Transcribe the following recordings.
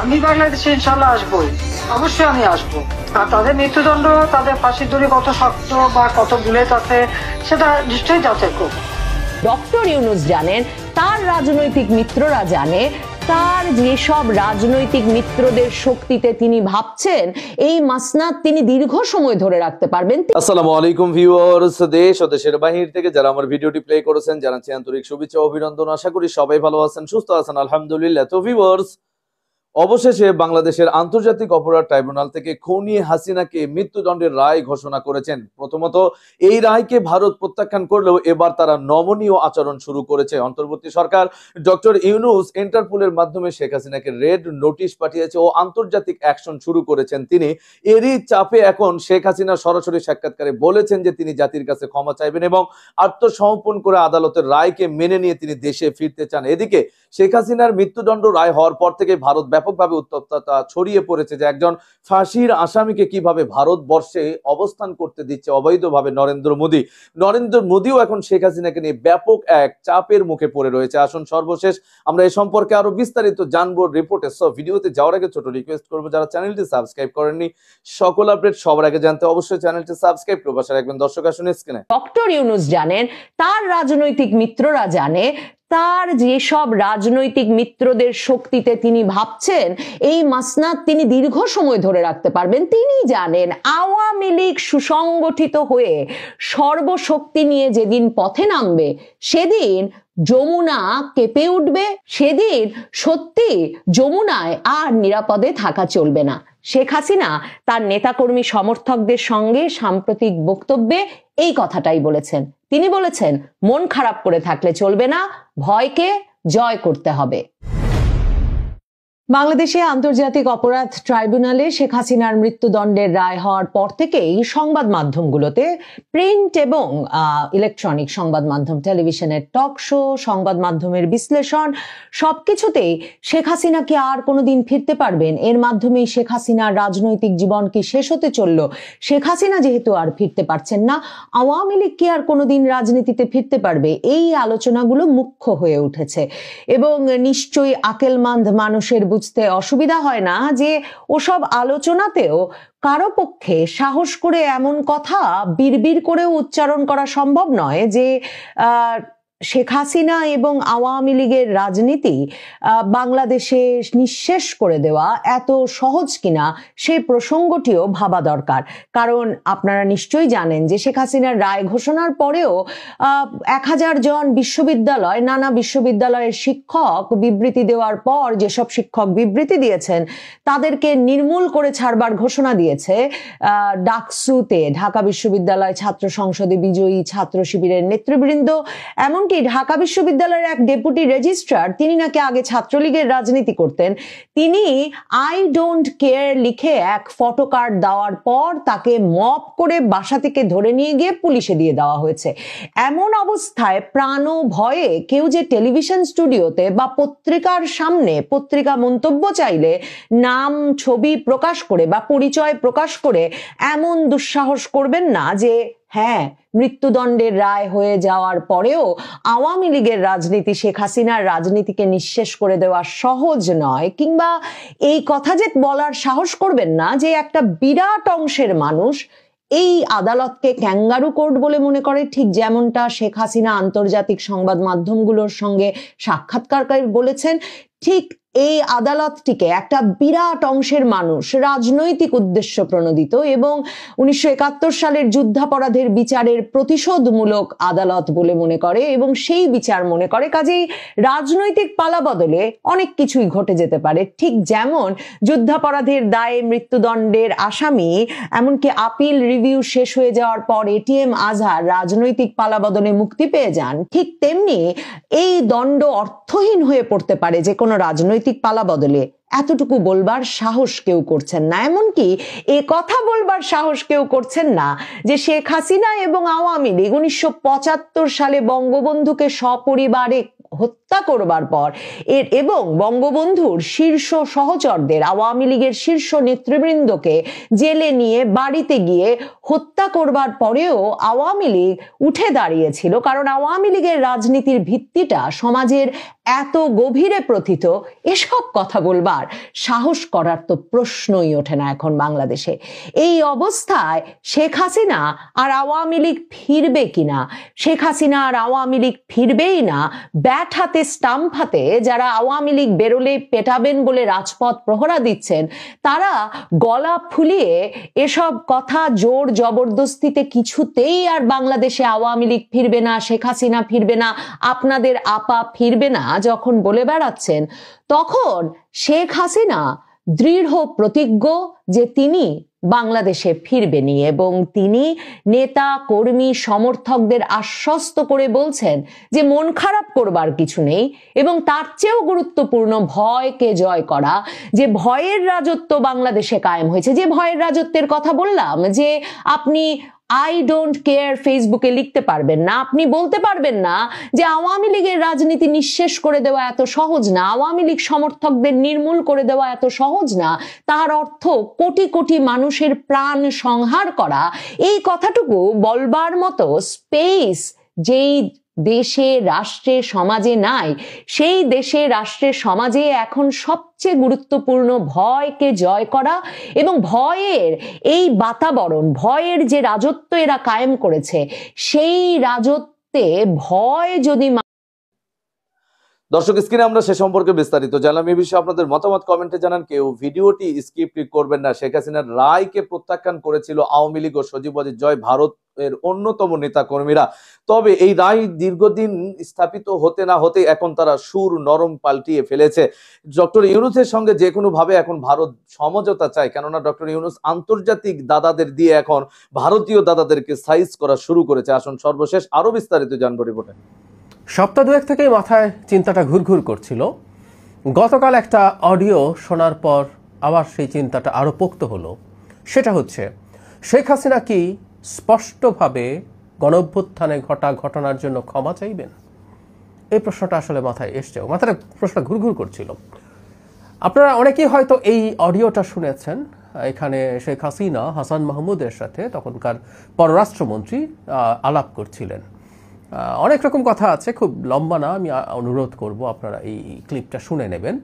আমি বাংলাদেশে ইনশাল্লাহ আসবোই, অবশ্যই আমি আসবো। আর তাদের মৃত্যুদণ্ড, তাদের ফাঁসির দড়ি কত শক্ত বা কত বুলেট আছে সেটা নিশ্চয়ই যাচাই করবো। ডক্টর ইউনূস জানেন, তার রাজনৈতিক মিত্ররা জানে, তার যেসব রাজনৈতিক মিত্রদের শক্তিতে তিনি ভাবছেন এই মাসনাদ তিনি দীর্ঘ সময় ধরে রাখতে পারবেন। আসসালামু আলাইকুম ভিউয়ার্স, দেশ ও দেশের বাহির থেকে যারা আমার ভিডিওটি প্লে করেছেন জানাচ্ছি আন্তরিক শুভেচ্ছা অভিনন্দন। আশা করি সবাই ভালো আছেন, সুস্থ আছেন, আলহামদুলিল্লাহ। তো ভিউয়ার্স, অবশেষে বাংলাদেশের আন্তর্জাতিক অপরাধ ট্রাইব্যুনাল থেকে খুনি হাসিনাকে মৃত্যুদণ্ডের রায় ঘোষণা করেছেন। প্রথমত এই রায়কে ভারত প্রত্যাখ্যান করলেও এবার তারা নমনীয় আচরণ শুরু করেছে। অন্তর্বর্তী সরকার ডক্টর ইউনূস ইন্টারপোলের মাধ্যমে শেখ হাসিনাকে রেড নোটিশ পাঠিয়েছে ও আন্তর্জাতিক অ্যাকশন শুরু করেছেন তিনি। এরই চাপে এখন শেখ হাসিনা সরাসরি সাক্ষাৎকারে বলেছেন যে তিনি জাতির কাছে ক্ষমা চাইবেন এবং আত্মসমর্পণ করে আদালতের রায়কে মেনে নিয়ে তিনি দেশে ফিরতে চান। এদিকে শেখ হাসিনার মৃত্যুদণ্ড রায় হওয়ার পর থেকে ভারত ব্যাপকভাবে উত্তপ্ততা ছড়িয়ে পড়েছে যে একজন ফাঁসির আসামিকে কিভাবে ভারতবর্ষে অবস্থান করতে দিচ্ছে অবৈধভাবে নরেন্দ্র মোদীও এখন শেখ হাসিনাকে নিয়ে ব্যাপক এক চাপের মুখে পড়ে রয়েছে। আসুন সর্বশেষ আমরা এ সম্পর্কে আরো বিস্তারিত জানবো রিপোর্টে। সো ভিডিওতে যাওয়ার আগে ছোট রিকোয়েস্ট করবো, যারা চ্যানেলটি সাবস্ক্রাইব করেননি সকল আপডেট সবার আগে জানতে অবশ্যই চ্যানেলটি সাবস্ক্রাইব করে পাশে রাখবেন। দর্শক আসুন স্ক্রিনে। ডক্টর ইউনূস জানেন, তার রাজনৈতিক মিত্ররা জানে, তার যেসব রাজনৈতিক মিত্রদের শক্তিতে তিনি ভাবছেন এই মাসনাদ তিনি দীর্ঘ সময় ধরে রাখতে পারবেন। তিনি জানেন আওয়ামী লীগ সুসংগঠিত হয়ে সর্বশক্তি নিয়ে যেদিন পথে নামবে সেদিন যমুনা কেঁপে উঠবে, সেদিন সত্যি যমুনায় আর নিরাপদে থাকা চলবে না। শেখ হাসিনা তার নেতাকর্মী সমর্থকদের সঙ্গে সাম্প্রতিক বক্তব্যে এই কথাটাই বলেছেন। তিনি বলেছেন, মন খারাপ করে থাকলে চলবে না, ভয়কে জয় করতে হবে। বাংলাদেশে আন্তর্জাতিক অপরাধ ট্রাইব্যুনালে শেখ হাসিনার মৃত্যুদণ্ডের রায় হওয়ার পর থেকেই সংবাদ মাধ্যমগুলোতে, প্রিন্ট এবং ইলেকট্রনিক সংবাদ মাধ্যম, টেলিভিশনের টক শো, সংবাদ মাধ্যমের বিশ্লেষণ, সবকিছুতেই শেখ হাসিনা কি আর কোনোদিন ফিরতে পারবেন, এর মাধ্যমেই শেখ হাসিনার রাজনৈতিক জীবন কি শেষ হতে চলল, শেখ হাসিনা যেহেতু আর ফিরতে পারছেন না, আওয়ামী লীগ কি আর কোনোদিন রাজনীতিতে ফিরতে পারবে, এই আলোচনাগুলো মুখ্য হয়ে উঠেছে। এবং নিশ্চয়ই আকেলমান্দ মানুষের বুঝতে অসুবিধা হয় না যে ওসব আলোচনাতেও কারো পক্ষে সাহস করে এমন কথা বিড়বিড় করেও উচ্চারণ করা সম্ভব নয় যে শেখ হাসিনা এবং আওয়ামী লীগের রাজনীতি বাংলাদেশে নিঃশেষ করে দেওয়া এত সহজ কিনা সেই প্রসঙ্গটিও ভাবা দরকার। কারণ আপনারা নিশ্চয়ই জানেন যে শেখ হাসিনার রায় ঘোষণার পরেও 1000 জন বিশ্ববিদ্যালয়, নানা বিশ্ববিদ্যালয়ের শিক্ষক বিবৃতি দেওয়ার পর যেসব শিক্ষক বিবৃতি দিয়েছেন তাদেরকে নির্মূল করে ছাড়বার ঘোষণা দিয়েছে ডাকসুতে ঢাকা বিশ্ববিদ্যালয় ছাত্র সংসদে বিজয়ী ছাত্র শিবিরের নেতৃবৃন্দ। এমন ঢাকা বিশ্ববিদ্যালয়ের এক ডেপুটি রেজিস্ট্রার, তিনি নাকি আগে ছাত্রলীগের রাজনীতি করতেন, তিনি আই ডোন্ট কেয়ার লিখে এক ফটো কার্ড দেওয়ার পর তাকে মপ করে বাসা থেকে ধরে নিয়ে গিয়ে পুলিশে দিয়ে দেওয়া হয়েছে। এমন অবস্থায় প্রাণ ভয়ে কেউ যে টেলিভিশন স্টুডিওতে বা পত্রিকার সামনে পত্রিকা মন্তব্য চাইলে নাম ছবি প্রকাশ করে বা পরিচয় প্রকাশ করে এমন দুঃসাহস করবেন না যে হ্যাঁ, মৃত্যুদণ্ডের রায় হয়ে যাওয়ার পরেও আওয়ামী লীগের রাজনীতি, শেখ হাসিনার রাজনীতিকে নিঃশেষ করে দেওয়া সহজ নয়, কিংবা এই কথা যে বলার সাহস করবেন না যে একটা বিরাট অংশের মানুষ এই আদালতকে ক্যাঙ্গারু কোর্ট বলে মনে করে, ঠিক যেমনটা শেখ হাসিনা আন্তর্জাতিক সংবাদ মাধ্যমগুলোর সঙ্গে সাক্ষাৎকারকারী বলেছেন। ঠিক এই আদালতটিকে একটা বিরাট অংশের মানুষ রাজনৈতিক উদ্দেশ্য প্রণোদিত এবং 1971 সালের যুদ্ধাপরাধের বিচারের প্রতিশোধমূলক আদালত বলে মনে করে এবং সেই বিচার মনে করে। কাজেই রাজনৈতিক পালা বদলে অনেক কিছুই ঘটে যেতে পারে। ঠিক যেমন যুদ্ধাপরাধের দায়ে মৃত্যুদণ্ডের আসামি এমনকি আপিল রিভিউ শেষ হয়ে যাওয়ার পর এটিএম আজহার রাজনৈতিক পালা বদলে মুক্তি পেয়ে যান, ঠিক তেমনি এই দণ্ড অর্থহীন হয়ে পড়তে পারে যে কোনো রাজনৈতিক পালা বদলে। এতটুকু বলবার সাহস কেউ করছেন না, এমনকি এ কথা বলবার সাহস কেউ করছেন না যে শেখ হাসিনা এবং আওয়ামী লীগ 1975 সালে বঙ্গবন্ধুকে সপরিবারে হত্যা করবার পর এবং বঙ্গবন্ধুর শীর্ষ সহচরদের, আওয়ামী লীগের শীর্ষ নেতৃবৃন্দকে জেলে নিয়ে বাড়িতে গিয়ে হত্যা করবার পরেও আওয়ামী লীগ উঠে দাঁড়িয়েছিল, কারণ আওয়ামী লীগের রাজনীতির ভিত্তিটা সমাজের এত গভীরে প্রথিত। এসব কথা বলবার সাহস করার তো প্রশ্নই ওঠে না এখন বাংলাদেশে। এই অবস্থায় শেখ হাসিনা আর আওয়ামী লীগ ফিরবে কিনা, শেখ হাসিনা আর আওয়ামী লীগ ফিরবেই না, ব্যাট হাতে স্টাম্প হাতে যারা আওয়ামী লীগ বেরোলে পেটাবেন বলে রাজপথ প্রহরা দিচ্ছেন, তারা গলা ফুলিয়ে এসব কথা জোর জবরদস্তিতে কিছুতেই আর বাংলাদেশে আওয়ামী লীগ ফিরবে না, শেখ হাসিনা ফিরবে না, আপনাদের আপা ফিরবে না যখন বলে বেড়াচ্ছেন, তখন শেখ হাসিনা দৃঢ় প্রতিজ্ঞ যে তিনি বাংলাদেশে ফিরবেনি, এবং তিনি নেতা কর্মী সমর্থকদের আশ্বস্ত করে বলছেন যে মন খারাপ করবার কিছু নেই, এবং তার চেয়েও গুরুত্বপূর্ণ ভয়কে জয় করা, যে ভয়ের রাজত্ব বাংলাদেশে কায়েম হয়েছে। যে ভয়ের রাজত্বের কথা বললাম, যে আপনি আই ডোন্ট কেয়ার ফেসবুকে লিখতে পারবেন না, আপনি বলতে পারবেন না যে আওয়ামী লীগের রাজনীতি নিঃশেষ করে দেওয়া এত সহজ না, আওয়ামী লীগ সমর্থকদের নির্মূল করে দেওয়া এত সহজ না, তার অর্থ কোটি কোটি মানুষের প্রাণ সংহার করা। এই কথাটুকু বলবার মতো স্পেস যেই দেশে রাষ্ট্রে সমাজে নাই, সেই দেশে রাষ্ট্রে সমাজে এখন সবচেয়ে গুরুত্বপূর্ণ ভয়কে জয় করা, এবং ভয়ের এই বাতাবরণ, ভয়ের যে রাজত্ব এরা কায়েম করেছে, সেই রাজত্বে ভয় যদি দর্শক, স্ক্রিনে আমরা সে সম্পর্কে বিস্তারিত জানলাম। এই বিষয়ে আপনাদের মতামত কমেন্টে জানান। কেউ ভিডিওটি স্কিপ করবেন না। শেখ হাসিনার রায়কে প্রত্যাখ্যান করেছিল আওয়ামী লীগ ও সজীব ওয়াজেদ জয় ভারতের অন্যতম নেতা কর্মীরা। তবে এই রায় দীর্ঘদিন স্থাপিত হতে না হতে এখন তারা সুর নরম পাল্টিয়ে ফেলেছে। ডক্টর ইউনূসের সঙ্গে যে কোনো ভাবে এখন ভারত সমঝোতা চায়, কেননা ডক্টর ইউনূস আন্তর্জাতিক দাদাদের দিয়ে এখন ভারতীয় দাদাদেরকে সাইজ করা শুরু করেছে। আসুন সর্বশেষ আরো বিস্তারিত জানবো রিপোর্টে। সপ্তাহ দুয়েক থেকেই মাথায় চিন্তাটা ঘুরঘুর করছিল। গতকাল একটা অডিও শোনার পর আবার সেই চিন্তাটা আরও পোক্ত হলো। সেটা হচ্ছে, শেখ হাসিনা কি স্পষ্টভাবে গণঅভ্যুত্থানে ঘটা ঘটনার জন্য ক্ষমা চাইবেন? এই প্রশ্নটা আসলে মাথায় এসছে, মাথায় প্রশ্নটা ঘুরঘুর করছিল। আপনারা অনেকেই হয়তো এই অডিওটা শুনেছেন। এখানে শেখ হাসিনা হাসান মাহমুদের সাথে, তখনকার পররাষ্ট্রমন্ত্রী, আলাপ করছিলেন। অনেক রকম কথা আছে, খুব লম্বা না, আমি অনুরোধ করব আপনারা এই ক্লিপটা শুনে নেবেন।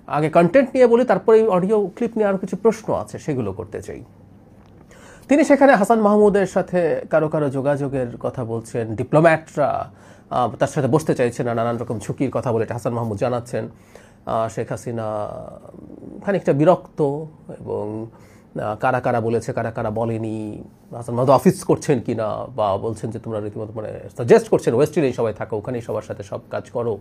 আগে কন্টেন্ট নিয়ে বলি, তারপরে এই অডিও ক্লিপ নিয়ে আরও কিছু প্রশ্ন আছে, সেগুলো করতে চাই। তিনি সেখানে হাসান মাহমুদের সাথে কারো কারো যোগাযোগের কথা বলছেন, ডিপ্লোম্যাটরা তার সাথে বসতে চাইছেন না, নানান রকম ঝুঁকির কথা বলে হাসান মাহমুদ জানাচ্ছেন। শেখ হাসিনা খানিকটা বিরক্ত, এবং কারা কারা বলেছে কারা কারা বলেনি, হাসান মাহমুদ অফিস করছেন কিনা, বা বলছেন যে তোমরা রীতিমতো মানে সাজেস্ট করছেন ওয়েস্টিনেই সবাই থাকো, ওখানেই সবার সাথে সব কাজ করো।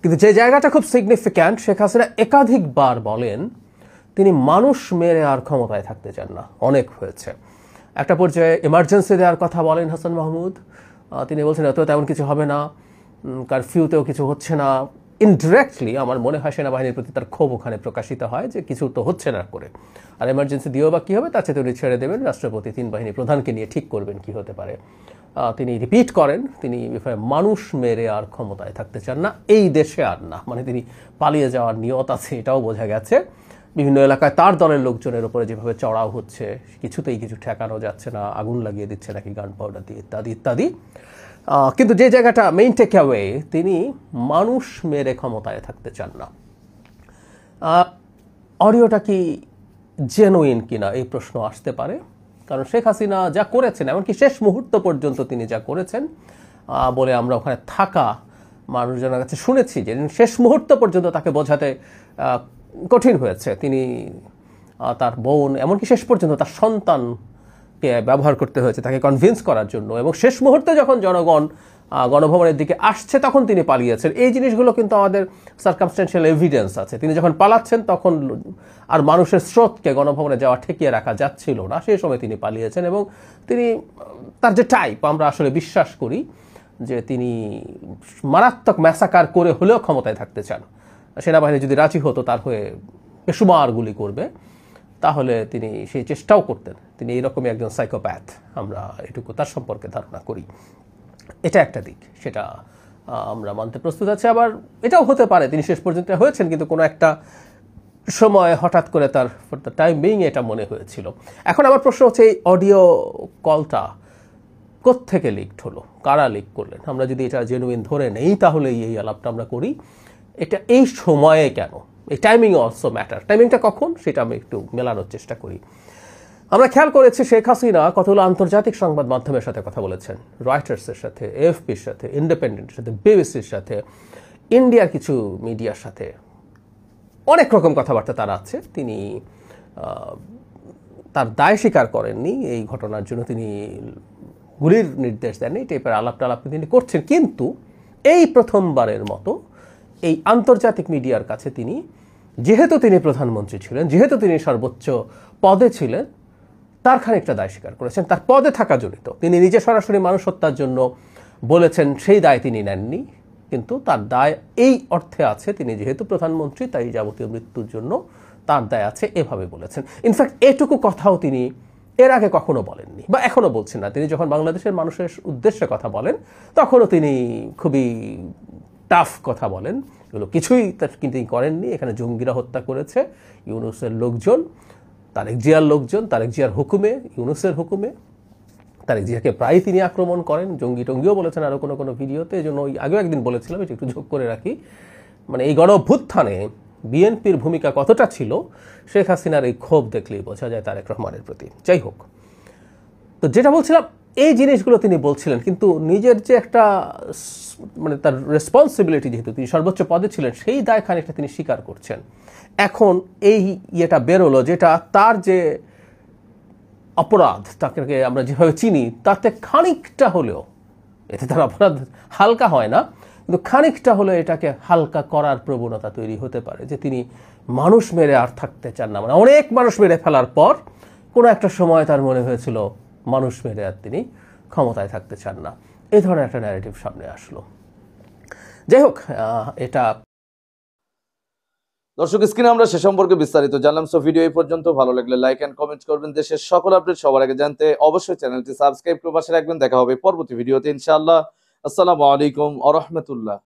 কিন্তু যে জায়গাটা খুব সিগনিফিক্যান্ট, শেখ হাসিনা একাধিকবার বলেন তিনি মানুষ মেরে আর ক্ষমতায় থাকতে চান না, অনেক হয়েছে। একটা পর্যায়ে এমার্জেন্সি দেওয়ার কথা বলেন হাসান মাহমুদ। তিনি বলছেন এত তেমন কিছু হবে না, কারফিউতেও কিছু হচ্ছে না। ইনডিরেক্টলি আমার মনে হয় সেনাবাহিনীর প্রতি তার ক্ষোভ ওখানে প্রকাশিত হয় যে কিছু তো হচ্ছে না করে, আর এমার্জেন্সি দিয়েও বা কী হবে, তার চেয়ে উনি ছেড়ে দেবেন, রাষ্ট্রপতি তিন বাহিনী প্রধানকে নিয়ে ঠিক করবেন কি হতে পারে। তিনি রিপিট করেন তিনি মানুষ মেরে আর ক্ষমতায় থাকতে চান না, এই দেশে আর না, মানে তিনি পালিয়ে যাওয়ার নিয়ত আছে, এটাও বোঝা গেছে। বিভিন্ন এলাকায় তার দলের লোকজনের উপরে যেভাবে চড়াও হচ্ছে, কিছুতেই কিছু ঠেকানো যাচ্ছে না, আগুন লাগিয়ে দিচ্ছে নাকি গান পাউডার দিয়ে, ইত্যাদি ইত্যাদি। কিন্তু যে জায়গাটা মেইন টেক অ্যাওয়ে, তিনি মানুষ মেরে ক্ষমতায় থাকতে চান না। অডিওটা কি জেনুইন কিনা এই প্রশ্ন আসতে পারে, কারণ শেখ হাসিনা যা করেছেন, এমনকি শেষ মুহূর্ত পর্যন্ত তিনি যা করেছেন বলে আমরা ওখানে থাকা মানুষজনের কাছে শুনেছি যে শেষ মুহূর্ত পর্যন্ত তাকে বোঝাতে কঠিন হয়েছে। তিনি তার বোন, এমনকি শেষ পর্যন্ত তার সন্তানকে ব্যবহার করতে হয়েছে তাকে কনভিন্স করার জন্য, এবং শেষ মুহূর্তে যখন জনগণ গণভবনের দিকে আসছে তখন তিনি পালিয়েছেন। এই জিনিসগুলো কিন্তু আমাদের সার্কামস্ট্যান্সিয়াল এভিডেন্স আছে। তিনি যখন পালাচ্ছেন তখন আর মানুষের স্রোতকে গণভবনে যাওয়া ঠেকিয়ে রাখা যাচ্ছিল না, সেই সময় তিনি পালিয়েছেন। এবং তিনি তার যে টাইপ, আমরা আসলে বিশ্বাস করি যে তিনি মারাত্মক ম্যাসাকার করে হলেও ক্ষমতায় থাকতে চান। সেনাবাহিনী যদি রাজি হতো তার হয়ে বেসুমার গুলি করবে, তাহলে তিনি সেই চেষ্টাও করতেন। তিনি এইরকমই একজন সাইকোপ্যাথ, আমরা এটুকু তার সম্পর্কে ধারণা করি। এটা একটা দিক, সেটা আমরা মানতে প্রস্তুত আছি। আবার এটাও হতে পারে তিনি শেষ পর্যন্ত হয়েছেন, কিন্তু কোনো একটা সময় হঠাৎ করে তার ফর দ্য টাইম বিং এটা মনে হয়েছিল। এখন আমার প্রশ্ন হচ্ছে, এই অডিও কলটা কোত্থেকে লিকড হলো, কারা লিক করলেন? আমরা যদি এটা জেনুইন ধরে নেই তাহলে এই আলাপটা আমরা করি। এটা এই সময়ে কেন, এই টাইমিং অলসো ম্যাটার। টাইমিংটা কখন সেটা আমি একটু মেলানোর চেষ্টা করি। আমরা খেয়াল করেছি শেখ হাসিনা কতগুলো আন্তর্জাতিক সংবাদ মাধ্যমের সাথে কথা বলেছেন, রয়টার্সের সাথে, এএফপির সাথে, ইন্ডিপেন্ডেন্টের সাথে, বিবিসির সাথে, ইন্ডিয়ার কিছু মিডিয়ার সাথে অনেক রকম কথাবার্তা তার আছে। তিনি তার দায় স্বীকার করেননি, এই ঘটনার জন্য তিনি গুলির নির্দেশ দেননি, টাইপের আলাপ তিনি করছেন। কিন্তু এই প্রথমবারের মতো এই আন্তর্জাতিক মিডিয়ার কাছে তিনি, যেহেতু তিনি প্রধানমন্ত্রী ছিলেন, যেহেতু তিনি সর্বোচ্চ পদে ছিলেন, তার খানিকটা দায় স্বীকার করেছেন। তার পদে থাকা জড়িত, তিনি নিজে সরাসরি মানুষ হত্যার জন্য বলেছেন, সেই দায় তিনি নেননি। কিন্তু তার দায় এই অর্থে আছে, তিনি যেহেতু প্রধানমন্ত্রী তাই যাবতীয় মৃত্যুর জন্য তার দায় আছে, এভাবে বলেছেন। ইনফ্যাক্ট এটুকু কথাও তিনি এর আগে কখনো বলেননি, বা এখনো বলছেন না। তিনি যখন বাংলাদেশের মানুষের উদ্দেশ্যে কথা বলেন তখনও তিনি খুবই টাফ কথা বলেন, এগুলো কিছুই কিন্তু তিনি করেননি। এখানে জঙ্গিরা হত্যা করেছে, ইউনূসের লোকজন, তারেক জিয়ার লোকজন, তারেক জিয়ার হুকুমে, ইউনূসের হুকুমে। তারেক জিয়াকে প্রায় তিনি আক্রমণ করেন, জঙ্গি টঙ্গিও বলেছেন আরও কোনো ভিডিওতে। এই জন্য ওই আগেও একদিন বলেছিলাম, এটা একটু যোগ করে রাখি। মানে এই গণ অভ্যুত্থানে বিএনপির ভূমিকা কতটা ছিল, শেখ হাসিনার এই ক্ষোভ দেখলেই বোঝা যায় তারেক রহমানের প্রতি। যাই হোক, তো যেটা বলছিলাম, এই জিনিসগুলো তিনি বলছিলেন, কিন্তু নিজের যে একটা মানে তার রেসপন্সিবিলিটি, যেহেতু তিনি সর্বোচ্চ পদে ছিলেন, সেই দায় খানিকটা তিনি স্বীকার করছেন। এখন এই ইয়েটা বেরোলো, যেটা তার যে অপরাধ, তাকে আমরা যেভাবে চিনি, তাতে খানিকটা হলেও, এতে তার অপরাধ হালকা হয় না, কিন্তু খানিকটা হলেও এটাকে হালকা করার প্রবণতা তৈরি হতে পারে, যে তিনি মানুষ মেরে আর থাকতে চান না। মানে অনেক মানুষ মেরে ফেলার পর কোনো একটা সময় তার মনে হয়েছিল মানুষ মেরে আর তিনি ক্ষমতায় থাকতে চান না। এই ধরনের একটা ন্যারেটিভ সামনে আসলো। যাই হোক, এটা দর্শক, স্ক্রিনে আমরা সে সম্পর্কে বিস্তারিত জানলাম। সো ভিডিও এই পর্যন্ত। ভালো লাগলে লাইক এন্ড কমেন্ট করবেন। দেশের সকল আপডেট সবার আগে জানতে অবশ্যই চ্যানেলটি সাবস্ক্রাইব করে পাশে রাখবেন। দেখা হবে পরবর্তী ভিডিওতে ইনশাআল্লাহ। আসসালামু আলাইকুম ওয়া রাহমাতুল্লাহ।